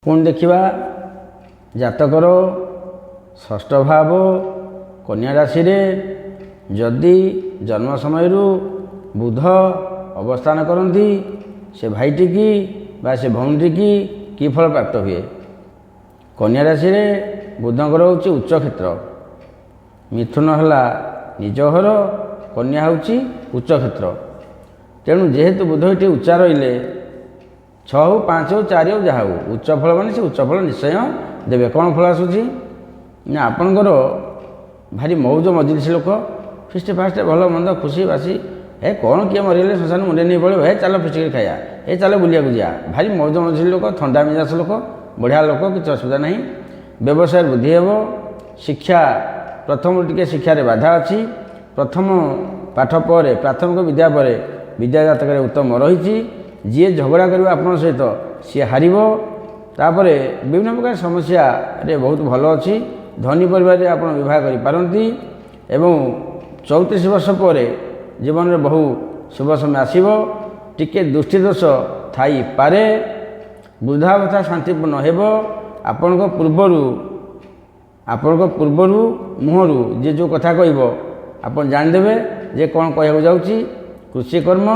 पुणी देखा जातकर षष्ठ भाव कन्या राशि रे जदि जन्म समय बुध अवस्थान करती से भाईटी की बा से भौणी की फल प्राप्त हुए। कन्या राशि रे बुधंकर हूँ उच्च क्षेत्र, मिथुन है निज घर, कन्या हूँ उच्च क्षेत्र। तेणु जेहेतु बुध ये उच्चा रहिले 6 हो 5 हो 4 हो जहाँ हो उच्च फल माने से उच्च फल निश्चय देवे। कौन फल आसूसी ना आपणकर भारी मौज मजलिसी लोक फिस्ट फास्ट भल मंद खुशी बासी हे कौन किए मरीगले श्मशान मुंडे नहीं पड़े हे चल फिस्ट खाया हे चल बुलिया जा भारी मौज मजलिसी लोक ठंडा मिजाज लोक बढ़िया लोक किसी असुविधा नहीं। व्यवसाय वृद्धि हे। शिक्षा प्रथम टिके शिक्षार बाधा अच्छी। प्रथम पाठ पर प्राथमिक विद्या पर विद्या जातक उत्तम रही। जी झगड़ा कर आपण सहित सी हार तापर विभिन्न प्रकार समस्या रे बहुत भल अच्छी। धनी परिवार आप विवाह करपारती एवं 34 वर्ष पर जीवन में बहु शुभ समय आसो। टिके दृष्टि दोष थाई पारे। वृद्धावस्था शांतिपूर्ण हो। आपण पूर्वर मुहर जे जो कथा कह आप जानीदे जे कौन कहू जाऊँगी। कृषि कर्म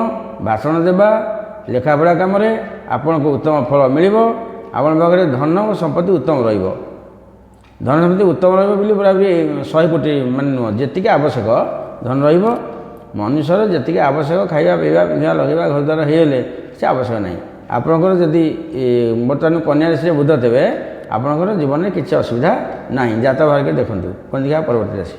भाषण देवा लेखापढ़ा कम आपन को उत्तम फल मिल। आपण पाखे धन और संपत्ति उत्तम धन संपत्ति उत्तम रही 100 कोटी मान नुह जी आवश्यक धन रनुष्यर जी आवश्यक खाଇବା पीवा पिंधा लगेगा घर द्वार होगले से आवश्यक नहीं। आपणकर जदि बर्तमान कन्या राशि बुध थे आपणकर जीवन में किसी असुविधा ना। जात बाहर के देखूँ कौन देखा परवर्ती राशि।